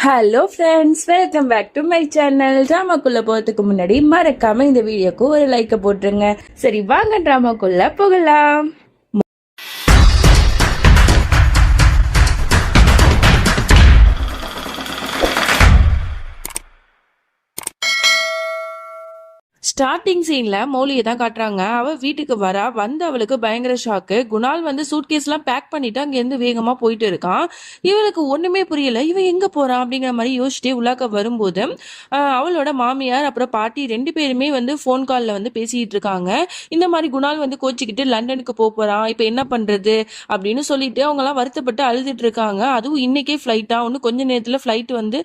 Hello friends, welcome back to my channel. ட்ராமாக்குள்ள போறதுக்கு முன்னாடி மறக்காம இந்த வீடியோக்கு ஒரு லைக்கை போட்டுருங்க. சரி, வாங்க ட்ராமாக்குள்ள போகலாம். ஸ்டார்டிங் சீன்ல மௌலியை தான் காட்டுறாங்க. அவ வீட்டுக்கு வந்து அவளுக்கு பயங்கர ஷாக்கு. குணால் வந்து சூட்கேஸ் எல்லாம் பேக் பண்ணிட்டு அங்க இருந்து வேகமா போயிட்டு இருக்கான். இவளுக்கு ஒண்ணுமே புரியல, இவன் எங்க போறான் அப்படிங்கிற மாதிரி யோசிச்சுட்டே உள்ளாக்க வரும்போது அவளோட மாமியார் அப்புறம் பாட்டி ரெண்டு பேருமே வந்து போன் கால்ல வந்து பேசிட்டு இருக்காங்க. இந்த மாதிரி குணால் வந்து கோச்சிக்கிட்டு லண்டனுக்கு போறான், இப்ப என்ன பண்றது அப்படின்னு சொல்லிட்டு அவங்க எல்லாம் வருத்தப்பட்டு அழுதுட்டு இருக்காங்க. அதுவும் இன்னைக்கே ஃபிளைட்டா, ஒன்னு கொஞ்ச நேரத்துல ஃபிளைட் வந்து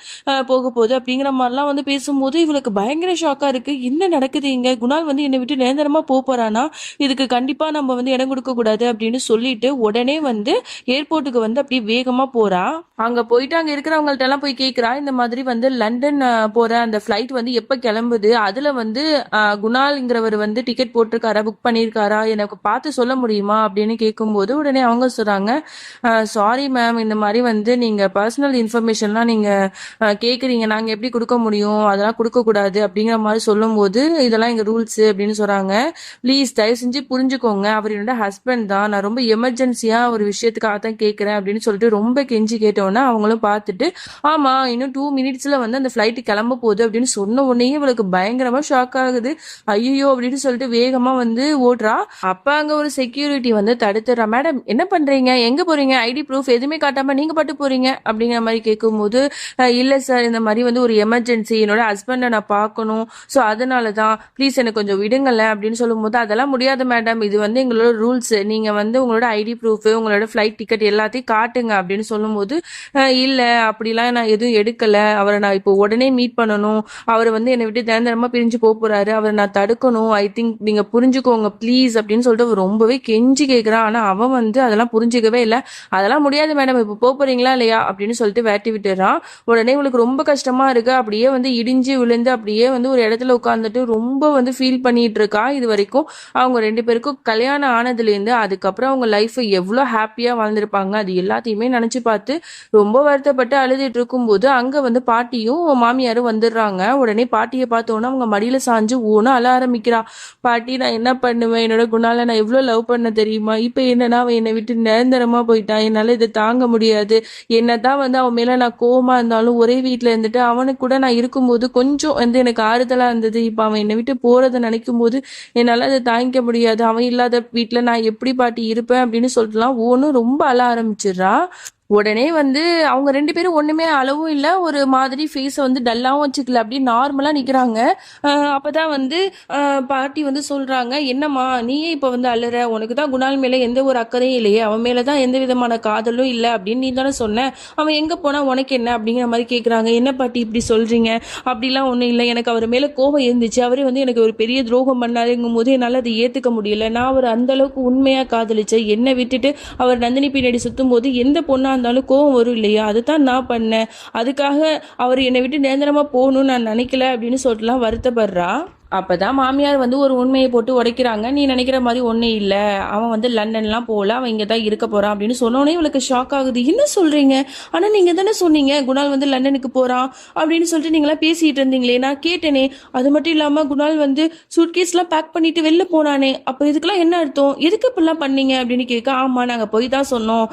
போக போகுது அப்படிங்கிற மாதிரிலாம் வந்து பேசும்போது இவளுக்கு பயங்கர ஷாக்கா இருக்கு. என்ன நடக்குது இங்க? குணால் வந்து என்னை விட்டு நிரந்தரமா போறானா? இதுக்கு கண்டிப்பா நம்ம வந்து இடம் கொடுக்க கூடாது அப்படின்னு சொல்லிட்டு உடனே வந்து ஏர்போர்ட்டுக்கு வந்து அப்படியே வேகமா போறா. அங்க போயிட்டு அங்க இருக்கிறவங்கள்ட்ட எல்லாம் போய் கேட்கிறா, இந்த மாதிரி வந்து லண்டன் போற அந்த ஃபிளைட் வந்து எப்ப கிளம்புது, அதுல வந்து குணால்ங்கிறவர் வந்து டிக்கெட் போட்டிருக்காரா, புக் பண்ணிருக்காரா, எனக்கு பார்த்து சொல்ல முடியுமா அப்படின்னு கேட்கும்போது உடனே அவங்க சொல்றாங்க, சாரி மேம், இந்த மாதிரி வந்து நீங்க பர்சனல் இன்ஃபர்மேஷன்லாம் நீங்க கேக்குறீங்க, நாங்க எப்படி கொடுக்க முடியும், அதெல்லாம் கொடுக்க கூடாது அப்படிங்கிற மாதிரி சொல்லும் போது இதெல்லாம் எங்க ரூல்ஸ் அப்படின்னு சொல்றாங்க. ப்ளீஸ் தயவு செஞ்சு புரிஞ்சுக்கோங்க, அவர் என்னோட ஹஸ்பண்ட் தான், நான் ரொம்ப எமர்ஜென்சியா ஒரு விஷயத்துக்காக தான் கேட்கிறேன் அப்படின்னு சொல்லிட்டு ரொம்ப கெஞ்சி கேட்டோன்னா அவங்களும் பார்த்துட்டு ஆமா இன்னும் 2 மினிட்ஸ்ல வந்து அந்த ஃபிளைட் கிளம்ப போகுது அப்படின்னு சொன்ன உடனே இவளுக்கு பயங்கரமா ஷாக் ஆகுது. ஐயோ அப்படின்னு சொல்லிட்டு வேகமா வந்து ஓடுறா. அப்ப அங்க ஒரு செக்யூரிட்டி வந்து தடுத்துறா. மேடம் என்ன பண்றீங்க, எங்க போறீங்க, ஐடி ப்ரூஃப் எதுவுமே காட்டாம நீங்க பாட்டு போறீங்க அப்படிங்கிற மாதிரி கேட்கும்போது இல்ல சார், இந்த மாதிரி வந்து ஒரு எமர்ஜென்சி, என்னோட ஹஸ்பண்டை நான் பார்க்கணும், ஸோ அதனால தான் ப்ளீஸ் எனக்கு கொஞ்சம் விடுங்கல அப்படின்னு சொல்லும்போது அதெல்லாம் முடியாது மேடம், இது வந்து எங்களோட ரூல்ஸ், நீங்க வந்து உங்களோட ஐடி ப்ரூஃப், உங்களோட ஃபிளைட் டிக்கெட் எல்லாத்தையும் காட்டுங்க அப்படின்னு சொல்லும்போது இல்ல அப்படிலாம் நான் எதுவும் எடுக்கல, அவரை நான் இப்போ உடனே மீட் பண்ணணும், அவர் வந்து என்னை விட்டு நிரந்தரமா பிரிஞ்சு போறாரு, அவரை நான் தடுக்கணும், ஐ திங்க் நீங்க புரிஞ்சுக்கோங்க ப்ளீஸ் அப்படின்னு சொல்லிட்டு ரொம்பவே கெஞ்சி கேட்கிறான். ஆனா அவன் வந்து அதெல்லாம் புரிஞ்சுக்கவே இல்லை. அதெல்லாம் முடியாது மேடம், இப்போ போறீங்களா இல்லையா அப்படின்னு சொல்லிட்டு வேட்டி விட்டுறான். உடனே இவளுக்கு ரொம்ப கஷ்டமா இருக்கு. அப்படியே வந்து இடிஞ்சு விழுந்து அப்படியே வந்து ஒரு இடத்துல உட்கார்ந்துட்டு ரொம்ப வந்து ஃபீல் பண்ணிட்டு இருக்கா. இது வரைக்கும் அவங்க ரெண்டு பேருக்கும் கல்யாணம் ஆனதுலேருந்து அதுக்கப்புறம் அவங்க லைஃப் எவ்வளோ ஹாப்பியா வாழ்ந்திருப்பாங்க அது எல்லாத்தையுமே நினைச்சு பார்த்து ரொம்ப வருத்தப்பட்டு அழுதுட்டு இருக்கும்போது அங்க வந்து பாட்டியும் மாமியாரும் வந்துடுறாங்க. உடனே பாட்டியை பார்த்தோன்னா அவங்க மடியில சாஞ்சு ஓன அழ ஆரம்பிக்கிறா. பாட்டி, நான் என்ன பண்ணுவேன், என்னோட குணால நான் எவ்வளவு லவ் பண்ண தெரியுமா, இப்ப என்னன்னா அவன் என்னை விட்டு நிரந்தரமா போயிட்டான், என்னால இதை தாங்க முடியாது, என்னதான் வந்து அவன் மேல நான் கோவமா இருந்தாலும் ஒரே வீட்டுல இருந்துட்டு அவனுக்கு கூட நான் இருக்கும்போது கொஞ்சம் வந்து எனக்கு ஆறுதலா இருந்தது, இப்ப அவன் என்னை விட்டு போறதை நினைக்கும் போது என்னால அதை தாங்கிக்க முடியாது, அவன் இல்லாத வீட்டுல நான் எப்படி பாட்டி இருப்பேன் அப்படின்னு சொல்லிட்டுலாம் ஒன்னும் ரொம்ப அழ ஆரம்பிச்சிடுறா. உடனே வந்து அவங்க ரெண்டு பேரும் ஒண்ணுமே அளவும் இல்லை, ஒரு மாதிரி ஃபேஸை வந்து டல்லாவும் வச்சுக்கல, அப்படியே நார்மலா நிக்கிறாங்க. அப்பதான் வந்து பாட்டி வந்து சொல்றாங்க, என்னம்மா நீயே இப்ப வந்து அழுற, உனக்கு தான் குணால் மேல எந்த ஒரு அக்கறையும் இல்லையே, அவன் மேலதான் எந்த விதமான காதலும் இல்லை அப்படின்னு நீ தானே சொன்ன, அவன் எங்க போனா உனக்கு என்ன அப்படிங்கிற மாதிரி கேக்குறாங்க. என்ன பாட்டி இப்படி சொல்றீங்க, அப்படிலாம் ஒண்ணும் இல்லை, எனக்கு அவர் மேல கோபம் இருந்துச்சு, அவரே வந்து எனக்கு ஒரு பெரிய துரோகம் பண்ணாருங்கும் போது என்னால அதை ஏத்துக்க முடியல, நான் அவர் அந்த அளவுக்கு உண்மையா காதலிச்சேன், என்னை விட்டுட்டு அவர் நந்தினி பின்னாடி சுத்தும் போது எந்த பொண்ணா இருந்தாலும் கோவம் வரும் இல்லையா, அதுதான் நான் பண்ணேன், அதுக்காக அவர் என்னை விட்டு நிரந்தரமா போகணும்னு நான் நினைக்கல அப்படின்னு சொல்லிட்டுலாம் வருத்தப்படுறா. அப்பதான் மாமியார் வந்து ஒரு உண்மையை போட்டு உடைக்கிறாங்க. நீ நினைக்கிற மாதிரி ஒண்ணே இல்ல, அவன் வந்து லண்டன்லாம் போல, அவன் இங்கதான் இருக்க போறான் அப்படின்னு சொன்னோன்னே இவளுக்கு ஷாக் ஆகுது. என்ன சொல்றீங்க, ஆனா நீங்க தானே சொன்னீங்க குணால் வந்து லண்டனுக்கு போறான் அப்படின்னு சொல்லிட்டு நீங்களா பேசிட்டு இருந்தீங்களே, நான் கேட்டேனே, அது மட்டும் இல்லாம குணால் வந்து சூட்கேஸ் எல்லாம் பேக் பண்ணிட்டு வெளில போனானே, அப்ப இதுக்கெல்லாம் என்ன அர்த்தம், எதுக்கு இப்பெல்லாம் பண்ணீங்க அப்படின்னு கேட்க, ஆமா நாங்க போய் தான் சொன்னோம்,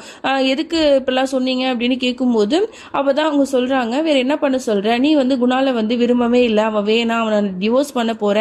எதுக்கு இப்பெல்லாம் சொன்னீங்க அப்படின்னு கேட்கும்போது அப்பதான் அவங்க சொல்றாங்க, வேற என்ன பண்ண சொல்ற, நீ வந்து குணால வந்து விரும்பவே இல்லை, அவன் வேணாம், அவனை டிவோர்ஸ் பண்ண போறேன்,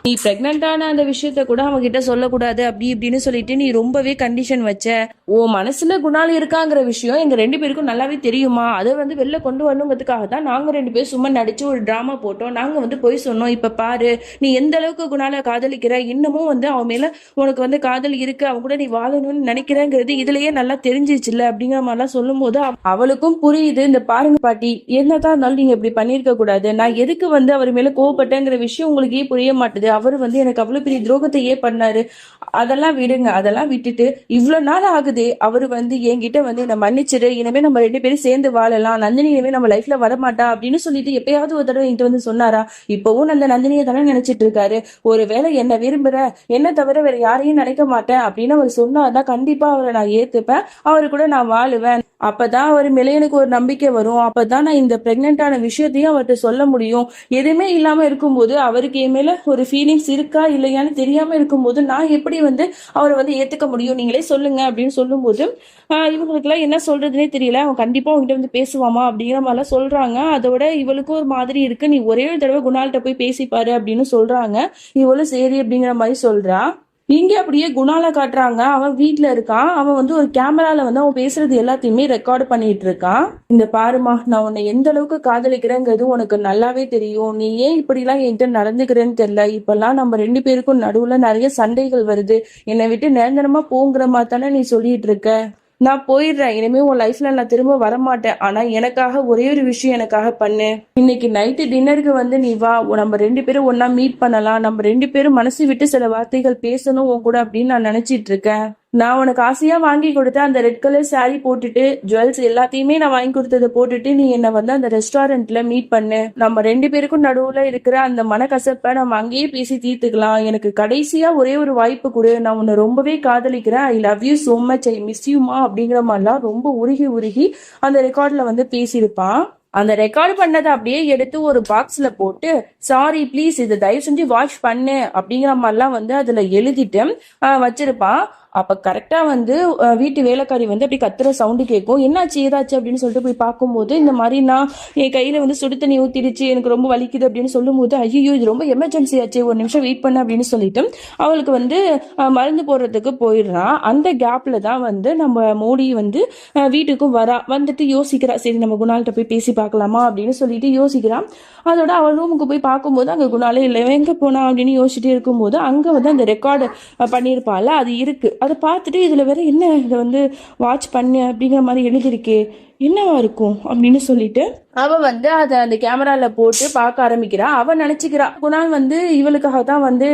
நீ பிரெக்னன்டான அந்த விஷயத்த கூட அவங்க கிட்ட சொல்லக்கூடாது அப்படி இப்படின்னு சொல்லிட்டு நீ ரொம்பவே கண்டிஷன் வச்ச, ஓ மனசுல குணால் இருக்காங்கிற விஷயம் எங்க ரெண்டு பேருக்கும் நல்லாவே தெரியுமா, அதை வந்து வெளில கொண்டு வரணுங்கிறதுக்காக தான் நாங்க ரெண்டு பேரும் சும்மா நடிச்சு ஒரு டிராமா போட்டோம், நாங்க வந்து போய் சொன்னோம், இப்ப பாரு நீ எந்த அளவுக்கு குணால காதலிக்கிற, இன்னமும் வந்து அவன் மேல உனக்கு வந்து காதல் இருக்கு, அவன் கூட நீ வாழணும்னு நினைக்கிறேங்கிறது இதுலயே நல்லா தெரிஞ்சிச்சுல்ல அப்படிங்கிற மாதிரிலாம் சொல்லும் போது அவளுக்கும் புரியுது. இந்த பாருங்க பாட்டி, என்னதான் இருந்தாலும் நீங்க இப்படி பண்ணிருக்க கூடாது, நான் எதுக்கு வந்து அவர் மேல கோவப்பட்டேங்கிற விஷயம் உங்களுக்கே புரிய மாட்டுது, அவர் வந்து எனக்கு அவ்வளவு பெரிய துரோகத்தையே பண்ணாரு, அதெல்லாம் விடுங்க, அதெல்லாம் விட்டுட்டு இவ்வளவு நாள் ஆகுது, அவரு வந்து என்கிட்ட வந்து என்ன மன்னிச்சிரு, இனிமே நம்ம ரெண்டு பேரும் சேர்ந்து வாழலாம், நந்தினி இனிமே நம்ம லைஃப்ல வரமாட்டா அப்படின்னு சொல்லிட்டு எப்பயாவது ஒரு தடவை என்கிட்ட வந்து சொன்னாரா, இப்பவும் அந்த நந்தினியை தானே நினைச்சிட்டு இருக்காரு, ஒருவேளை என்ன விரும்புற, என்ன தவிர வேற யாரையும் நினைக்க மாட்டேன் அப்படின்னு அவர் சொன்னாதான் கண்டிப்பா அவரை நான் ஏத்துப்பேன், அவரு கூட நான் வாழுவேன், அப்பதான் அவர் மேலே எனக்கு ஒரு நம்பிக்கை வரும். அப்பதான் நான் இந்த பிரெக்னென்டான விஷயத்தையும் அவர்கிட்ட சொல்ல முடியும். எதுவுமே இல்லாம இருக்கும்போது அவருக்கு என் மேல ஒரு ஃபீலிங்ஸ் இருக்கா இல்லையான்னு தெரியாம இருக்கும்போது நான் எப்படி வந்து அவரை வந்து ஏத்துக்க முடியும், நீங்களே சொல்லுங்க அப்படின்னு சொல்லும்போது இவங்களுக்குலாம் என்ன சொல்றதுனே தெரியல. அவன் கண்டிப்பா உங்ககிட்ட வந்து பேசுவாமா அப்படிங்கிற மாதிரிலாம் சொல்றாங்க. அதோட இவளுக்கும் ஒரு மாதிரி இருக்கு. நீ ஒரே ஒரு தடவை குணால்கிட்ட போய் பேசிப்பாரு அப்படின்னு சொல்றாங்க. இவளும் சரி அப்படிங்கிற மாதிரி சொல்றா. இங்க அப்படியே குணால காட்டுறாங்க. அவன் வீட்ல இருக்கான். அவன் வந்து ஒரு கேமரால வந்து அவன் பேசுறது எல்லாத்தையுமே ரெக்கார்டு பண்ணிட்டு இருக்கான். இந்த பாருமா, நான் உன்னை எந்த அளவுக்கு காதலிக்கிறேங்கிறது உனக்கு நல்லாவே தெரியும். நீ ஏன் இப்படி எல்லாம் என்கிட்ட நடந்துக்கிறேன்னு தெரியல. இப்பெல்லாம் நம்ம 2 பேருக்கும் நடுவுல நிறைய சண்டைகள் வருது. என்னை விட்டு நிரந்தரமா போங்கிற மாதிரி தானே நீ சொல்லிட்டு இருக்க. நான் போயிடுறேன். இனிமே உன் லைஃப்ல நான் திரும்ப வரமாட்டேன். ஆனா எனக்காக ஒரே ஒரு விஷயம் எனக்காக பண்ணு. இன்னைக்கு நைட்டு டின்னருக்கு வந்து நீ வா. நம்ம 2 பேரும் ஒன்னா மீட் பண்ணலாம். நம்ம 2 பேரும் மனசு விட்டு சில வார்த்தைகள் பேசணும் உன் கூட அப்படின்னு நான் நினைச்சிட்டு இருக்கேன். நான் உனக்கு ஆசையா வாங்கி கொடுத்த அந்த ரெட் கலர் saree போட்டுட்டு ஜுவல்ஸ் எல்லாத்தையுமே நான் வாங்கி கொடுத்ததை போட்டுட்டு நீ என்ன வந்து அந்த ரெஸ்டாரண்ட்ல மீட் பண்ணு. நம்ம 2 பேருக்கும் நடுவுல இருக்கிற அந்த மனக்கசப்பை நம்ம அங்கேயே பேசி தீர்த்துக்கலாம். எனக்கு கடைசியா ஒரே ஒரு வாய்ப்பு கொடு. நான் உன்னை ரொம்பவே காதலிக்கிறேன். I love you so much, I miss யூமா அப்படிங்கிற மாதிரிலாம் ரொம்ப உருகி உருகி அந்த ரெக்கார்ட்ல வந்து பேசியிருப்பான். அந்த ரெக்கார்ட் பண்ணதை அப்படியே எடுத்து ஒரு பாக்ஸ்ல போட்டு சாரி ப்ளீஸ் இதை தயவு செஞ்சு வாஷ் பண்ணு அப்படிங்கிற மாதிரிலாம் வந்து அதுல எழுதிட்டு வச்சிருப்பான். அப்ப கரெக்டா வந்து வீட்டு வேலைக்காரி வந்து அப்படி கத்துற சவுண்டு கேட்கும். என்னாச்சு ஏதாச்சு அப்படின்னு சொல்லிட்டு போய் பார்க்கும்போது இந்த மாதிரி நான் என் கையில வந்து சுடு தண்ணி ஊத்திடுச்சு, எனக்கு ரொம்ப வலிக்குது அப்படின்னு சொல்லும்போது ஐயோ இது ரொம்ப எமர்ஜென்சி ஆச்சு, ஒரு நிமிஷம் வெயிட் பண்ண அப்படின்னு சொல்லிட்டு அவளுக்கு வந்து மருந்து போடுறதுக்கு போயிடுறான். அந்த கேப்ல தான் வந்து நம்ம மோடி வந்து வீட்டுக்கும் வந்துட்டு யோசிக்கிறா, சரி நம்ம குணால்கிட்ட போய் பேசி பார்க்கலாமா அப்படின்னு சொல்லிட்டு யோசிக்கிறான். அதோட அவள் ரூமுக்கு போய் பார்க்கும்போது அங்கே குணாலே இல்லை, எங்கே போனா அப்படின்னு யோசிச்சுட்டே இருக்கும்போது அங்கே வந்து அந்த ரெக்கார்டு பண்ணியிருப்பாள் அது இருக்கு. அதை பார்த்துட்டு இதில் வேற என்ன இதை வந்து வாட்ச் பண்ணு அப்படிங்கிற மாதிரி எழுதியிருக்கே, என்னவா இருக்கும் அப்படின்னு சொல்லிட்டு அவ வந்து அதை அந்த கேமரால போட்டு பார்க்க ஆரம்பிக்கிறா. அவ நினைச்சுக்கிறா குணால் வந்து இவளுக்காக தான் வந்து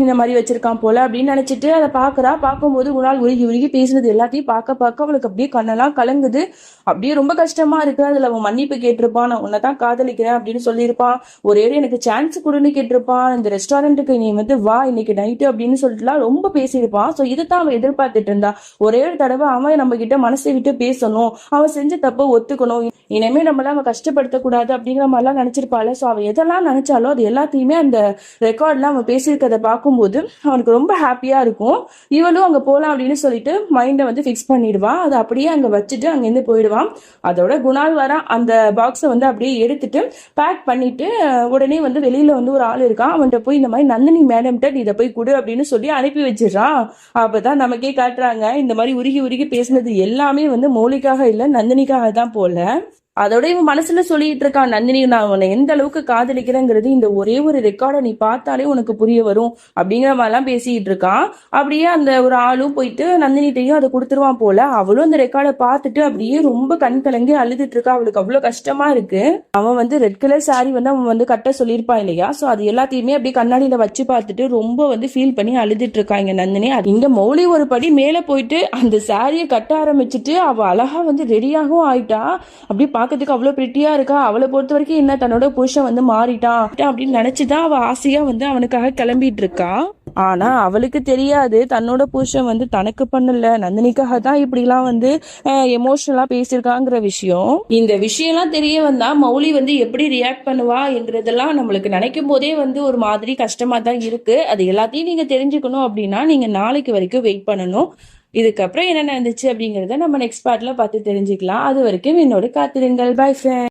இந்த மாதிரி வச்சிருக்கான் போல அப்படின்னு நினைச்சிட்டு அதை பாக்குறா. பார்க்கும்போது குணால் உருகி உருகி பேசுனது எல்லாத்தையும் பார்க்க அவளுக்கு அப்படியே கண்ணெல்லாம் கலங்குது. அப்படியே ரொம்ப கஷ்டமா இருக்கு. அதுல அவன் மன்னிப்பு கேட்டிருப்பான், நான் உன்னை தான் காதலிக்கிறேன் அப்படின்னு சொல்லியிருப்பான். ஒரே எனக்கு சான்ஸ் கொடுன்னு கேட்டிருப்பான். இந்த ரெஸ்டாரண்ட்டுக்கு நீ வந்து வா இன்னைக்கு நைட்டு அப்படின்னு சொல்லிட்டுலாம் ரொம்ப பேசியிருப்பான். ஸோ இதைத்தான் அவன் எதிர்பார்த்துட்டு இருந்தா. ஒரே ஒரு தடவை அவன் நம்ம கிட்ட மனசை விட்டு பேசணும், அவன் செஞ்ச தப்ப ஒத்துக்கணும், இனிமே நம்மள அவன் கஷ்டப்படுத்தக்கூடாது அப்படிங்கிற மாதிரிலாம் நினைச்சிருப்பாள். ஸோ அவன் எதெல்லாம் நினைச்சாலும் அது எல்லாத்தையுமே அந்த ரெக்கார்ட்ல அவன் பேசியிருக்கிறத பார்க்கும்போது அவனுக்கு ரொம்ப ஹாப்பியா இருக்கும். இவளும் அங்க போலாம் அப்படின்னு சொல்லிட்டு மைண்டை வந்து ஃபிக்ஸ் பண்ணிடுவான். அதை அப்படியே அங்க வச்சுட்டு அங்கேருந்து போயிடுவான். அதோட குணால் வர அந்த பாக்ஸை வந்து அப்படியே எடுத்துட்டு பேக் பண்ணிட்டு உடனே வந்து வெளியில வந்து ஒரு ஆள் இருக்கான். அவன்கிட்ட போய் இந்த மாதிரி நந்தினி மேடம்கிட்ட நீ இதை போய் கொடு அப்படின்னு சொல்லி அனுப்பி வச்சிடறான். அப்பதான் நமக்கே காட்டுறாங்க இந்த மாதிரி உருகி உருகி பேசினது எல்லாமே வந்து மௌலிக்காக இல்லை நந்தினிக்காக தான் போல. அதோட இவன் மனசுல சொல்லிட்டு இருக்கான், நந்தினி நான் உன்னை எந்த அளவுக்கு காதலிக்கிறேங்கிறது இந்த ஒரே ஒரு ரெக்கார்டை நீ பார்த்தாலே உனக்கு புரிய வரும் அப்படிங்கிற மாதிரிலாம் பேசிட்டு இருக்கான். அப்படியே அந்த ஒரு ஆளும் போயிட்டு நந்தினிட்டையும் அதை கொடுத்துருவான் போல. அவளும் அந்த ரெக்கார்டை பார்த்துட்டு அப்படியே ரொம்ப கண் கலங்கி அழுதுட்டு இருக்கா. அவளுக்கு அவ்வளவு கஷ்டமா இருக்கு. அவன் வந்து ரெட் கலர் சாரி வந்து அவன் வந்து கட்ட சொல்லியிருப்பான் இல்லையா, சோ அது எல்லாத்தையுமே அப்படியே கண்ணாடியில வச்சு பார்த்துட்டு ரொம்ப வந்து ஃபீல் பண்ணி அழுதுட்டு இருக்கா இங்க நந்தினி. இங்க மௌலி ஒரு படி மேல போயிட்டு அந்த சாரியை கட்ட ஆரம்பிச்சுட்டு அவ அழகா வந்து ரெடியாகவும் ஆயிட்டா. அப்படி பார்க்கறதுக்கு அவ்வளவு பிரிட்டியா இருக்கா. அவளை பொறுத்த வரைக்கும் என்ன தன்னோட புருஷன் வந்து மாறிட்டான் அப்படின்னு நினைச்சுதான் அவ ஆசையா வந்து அவனுக்காக கிளம்பிட்டு இருக்கா. ஆனா அவளுக்கு தெரியாது தன்னோட புருஷன் வந்து தனக்கு பண்ணல, நந்தினிக்காக தான் இப்படி எல்லாம் வந்து எமோஷனலா பேசியிருக்காங்கிற விஷயம். இந்த விஷயம் எல்லாம் தெரிய வந்தா மௌலி வந்து எப்படி ரியாக்ட் பண்ணுவா என்கிறதெல்லாம் நம்மளுக்கு நினைக்கும் போதே வந்து ஒரு மாதிரி கஷ்டமா தான் இருக்கு. அது எல்லாத்தையும் நீங்க தெரிஞ்சுக்கணும் அப்படின்னா நீங்க நாளைக்கு வரைக்கும் வெயிட் பண்ணணும். இதுக்கப்புறம் என்ன நடந்துச்சு அப்படிங்கறத நம்ம நெக்ஸ்ட் பார்ட்ல பார்த்து தெரிஞ்சுக்கலாம். அது வரைக்கும் என்னோட காத்திருங்கள். By friend.